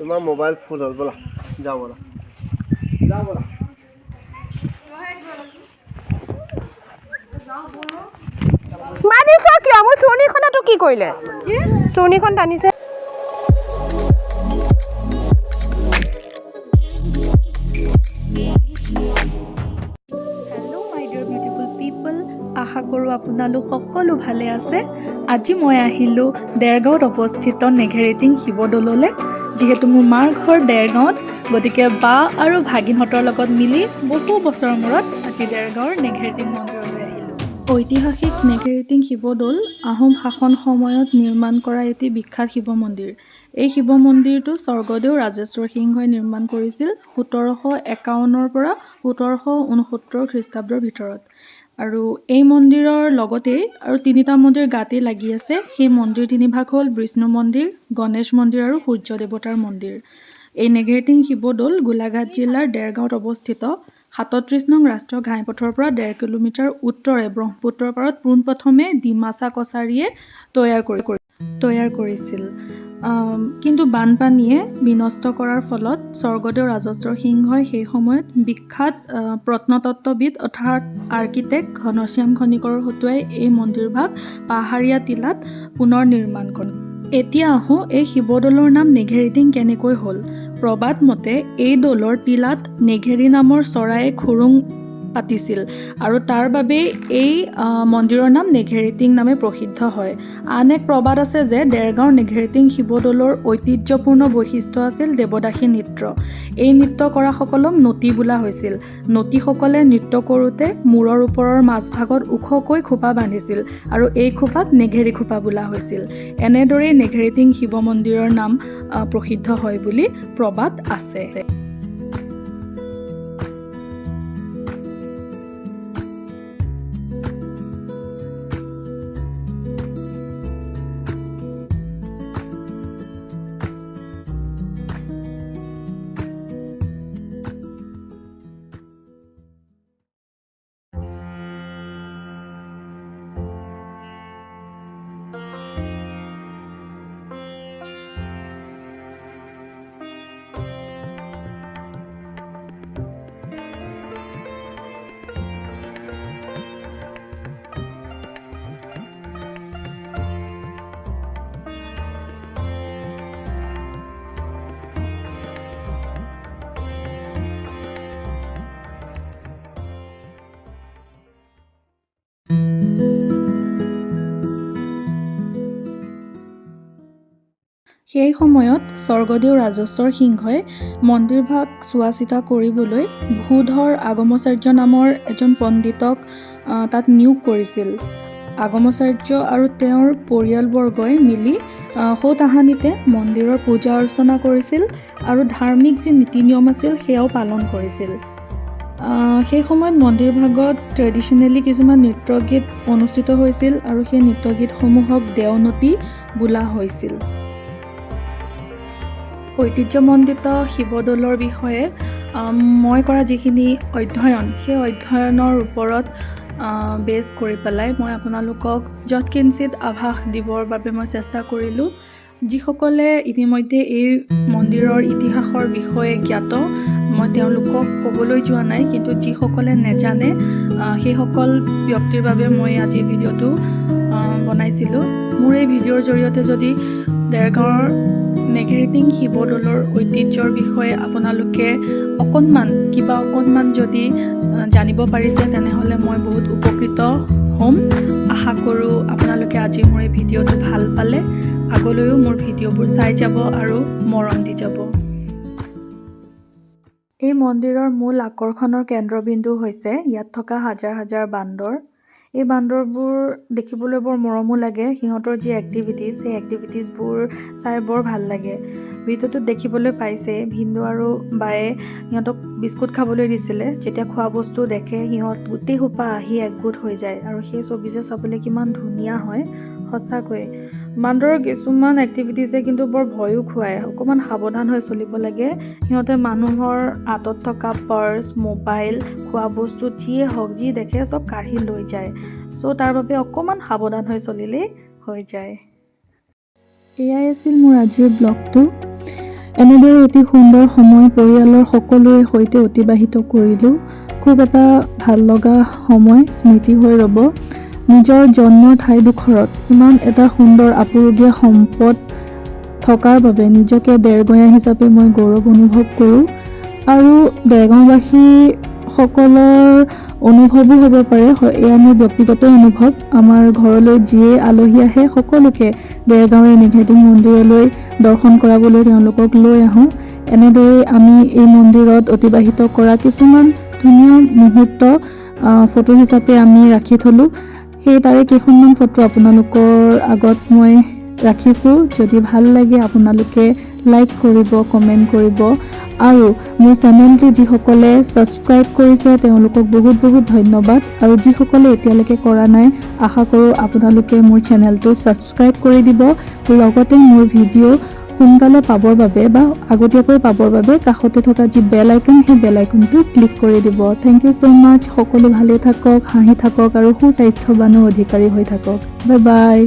তোমার মোবাইল ফুল হল বলা যাও বলা যাও বলা মানিছ কিয় মোৰ চুৰ্ণিখনটো কি কৰিলে চুৰ্ণিখন টানিছে হেল্ল' মাই ডিয়াৰ বিউটিফুল পিপল আশা কৰোঁ আপোনালোক সকলো ভালে আছে আজি মই আহিলোঁ দেৰগাঁৱত অৱস্থিত নেঘেৰিটিং শিৱদৌললৈ যিহেতু মোৰ মাৰ ঘৰ দেৰগাঁৱত গতিকে বা আৰু ভাগিনহঁতৰ লগত মিলি বহু বছৰৰ মূৰত আজি দেৰগাঁৱৰ নেঘেৰিটিং মন্দিৰলৈ আহিলোঁ ঐতিহাসিক নেঘেৰিটিং শিৱদৌল আহোম শাসন সময়ত নিৰ্মাণ কৰা এটি বিখ্যাত শিৱ মন্দিৰ এই শিৱ মন্দিৰটো স্বৰ্গদেউ ৰাজেশ্বৰ সিংহই নিৰ্মাণ কৰিছিল 1751 পৰা 1769 খ্ৰীষ্টাব্দৰ ভিতৰত আৰু এই মন্দিৰৰ লগতেই আৰু তিনিটা মন্দিৰ গাতে লাগি আছে সেই মন্দিৰ তিনিভাগ হ'ল বিষ্ণু মন্দিৰ গণেশ মন্দিৰ আৰু সূৰ্য দেৱতাৰ মন্দিৰ এই নেঘেৰিটিং শিৱদৌল গোলাঘাট জিলাৰ দেৰগাঁৱত অৱস্থিত 37 নং ৰাষ্ট্ৰীয় ঘাইপথৰ পৰা 1.5 কিলোমিটাৰ উত্তৰে ব্ৰহ্মপুত্ৰৰ পাৰত পোনপ্ৰথমে ডিমাচা কছাৰীয়ে তৈয়াৰ কৰিছিল কিন্তু বানপানীয়ে বিনষ্ট কৰাৰ ফলত স্বৰ্গদেউ ৰাজেশ্বৰ সিংহই সেই সময়ত বিখ্যাত প্ৰত্নতত্ত্ববিদ অৰ্থাৎ আৰ্কিটেক্ট ঘনশ্যাম খনিকৰৰ হতুৱাই এই মন্দিৰভাগ পাহাৰীয়া টিলাত পুনৰ নিৰ্মাণ কৰে এতিয়া আহোঁ এই শিৱদৌলৰ নাম নেঘেৰিটিং কেনেকৈ হ'ল প্ৰবাদ মতে এই দৌলৰ টিলাত নেঘেৰি নামৰ চৰায়ে খুৰুং পাতিছিল আৰু তাৰ বাবে এই মন্দিৰৰ নাম নেঘেৰিটিং নামে প্ৰসিদ্ধ হয় আন এক প্ৰবাদ আছে যে দেৰগাঁৱৰ নেঘেৰিটিং শিৱদৌলৰ ঐতিহ্যপূৰ্ণ বৈশিষ্ট্য আছিল দেৱদাসী নৃত্য এই নৃত্য কৰাসকলক নতী বোলা হৈছিল নতীসকলে নৃত্য কৰোঁতে মূৰৰ ওপৰৰ মাজভাগত ওখকৈ খোপা বান্ধিছিল আৰু এই খোপাক নেঘেৰি খোপা বোলা হৈছিল এনেদৰেই নেঘেৰিটিং শিৱ মন্দিৰৰ নাম প্ৰসিদ্ধ হয় বুলি প্ৰবাদ আছে সেই সময়ত স্বৰ্গদেউ ৰাজেশ্বৰ সিংহই মন্দিৰভাগ চোৱা চিতা কৰিবলৈ ভূধৰ আগমাচাৰ্য নামৰ এজন পণ্ডিতক তাত নিয়োগ কৰিছিল আগমাচাৰ্য আৰু তেওঁৰ পৰিয়ালবৰ্গই মিলি সৌ তাহানিতে মন্দিৰৰ পূজা অৰ্চনা কৰিছিল আৰু ধাৰ্মিক যি নীতি নিয়ম আছিল সেয়াও পালন কৰিছিল সেই সময়ত মন্দিৰভাগত ট্ৰেডিশ্যনেলি কিছুমান নৃত্য গীত অনুষ্ঠিত হৈছিল আৰু সেই নৃত্য গীতসমূহক দেওনতী বোলা হৈছিল ঐতিহ্যমণ্ডিত শিৱদৌলৰ বিষয়ে মই কৰা যিখিনি অধ্যয়ন সেই অধ্যয়নৰ ওপৰত বেছ কৰি পেলাই মই আপোনালোকক যৎকিঞ্চিত আভাস দিবৰ বাবে মই চেষ্টা কৰিলোঁ যিসকলে ইতিমধ্যে এই মন্দিৰৰ ইতিহাসৰ বিষয়ে জ্ঞাত মই তেওঁলোকক ক'বলৈ যোৱা নাই কিন্তু যিসকলে নেজানে সেইসকল ব্যক্তিৰ বাবে মই আজি ভিডিঅ'টো বনাইছিলোঁ মোৰ এই ভিডিঅ'ৰ জৰিয়তে যদি দেৰগাঁৱৰ নেঘেৰিটিং শিৱদৌলৰ ঐতিহ্যৰ বিষয়ে আপোনালোকে অকণমান যদি জানিব পাৰিছে তেনেহ'লে মই বহুত উপকৃত হ'ম আশা কৰোঁ আপোনালোকে আজি মোৰ এই ভিডিঅ'টো ভাল পালে আগলৈও মোৰ ভিডিঅ'বোৰ চাই যাব আৰু মৰম দি যাব এই মন্দিৰৰ মূল আকৰ্ষণৰ কেন্দ্ৰবিন্দু হৈছে ইয়াত থকা হাজাৰ হাজাৰ বান্দৰ এই বান্দৰবোৰ দেখিবলৈ বৰ মৰমো লাগে সিহঁতৰ যি এক্টিভিটিজ সেই এক্টিভিটিজবোৰ চাই বৰ ভাল লাগে ভিডিঅ'টোত দেখিবলৈ পাইছে ভিন্দু আৰু বায়ে সিহঁতক বিস্কুট খাবলৈ দিছিলে যেতিয়া খোৱা বস্তু দেখে সিহঁত গোটেই সোপা আহি একগোট হৈ যায় আৰু সেই ছবি যে চাবলৈ কিমান ধুনীয়া হয় সঁচাকৈ বান্দৰৰ কিছুমান এক্টিভিটিছে কিন্তু বৰ ভয়ো খুৱায় অকণমান সাৱধান হৈ চলিব লাগে সিহঁতে মানুহৰ হাতত থকা পাৰ্চ মোবাইল খোৱা বস্তু যিয়ে হওক যি দেখে চব কাঢ়ি লৈ যায় চ' তাৰ বাবে অকণমান সাৱধান হৈ চলিলেই হৈ যায় এয়াই আছিল মোৰ আজিৰ ব্লগটো এনেদৰে এটি সুন্দৰ সময় পৰিয়ালৰ সকলোৰে সৈতে অতিবাহিত কৰিলোঁ। খুব এটা ভাল লগা সময় স্মৃতি হৈ ৰ'ব। নিজৰ জন্মৰ ঠাইডোখৰত ইমান এটা সুন্দৰ আপুৰুগীয়া সম্পদ থকাৰ বাবে নিজকে দেৰগঞা হিচাপে মই গৌৰৱ অনুভৱ কৰোঁ। আৰু দেৰগাঁওবাসীসকলৰ অনুভৱো হ'ব পাৰে, এয়া মোৰ ব্যক্তিগত অনুভৱ। আমাৰ ঘৰলৈ যিয়ে আলহী আহে সকলোকে দেৰগাঁৱৰ নেঘেৰিটিং মন্দিৰলৈ দৰ্শন কৰাবলৈ তেওঁলোকক লৈ আহোঁ। এনেদৰে আমি এই মন্দিৰত অতিবাহিত কৰা কিছুমান ধুনীয়া মুহূৰ্ত ফটো হিচাপে আমি ৰাখি থলোঁ। সেই তাৰে কেইখনমান ফটো আপোনালোকৰ আগত মই ৰাখিছোঁ। যদি ভাল লাগে আপোনালোকে লাইক কৰিব, কমেণ্ট কৰিব। আৰু মোৰ চেনেলটো যিসকলে ছাবস্ক্ৰাইব কৰিছে তেওঁলোকক বহুত বহুত ধন্যবাদ। আৰু যিসকলে এতিয়ালৈকে কৰা নাই আশা কৰোঁ আপোনালোকে মোৰ চেনেলটো ছাবস্ক্ৰাইব কৰি দিব। লগতে মোৰ ভিডিঅ' সোনকালে পাবৰ বাবে বা আগতীয়াকৈ পাবৰ বাবে কাষতে থকা যি বেল আইকন সেই বেল আইকনটো ক্লিক কৰি দিব। থেংক ইউ ছ' মাছ। সকলো ভালে থাকক, হাঁহি থাকক আৰু সুস্বাস্থ্যৱানৰ অধিকাৰী হৈ থাকক। Bye bye.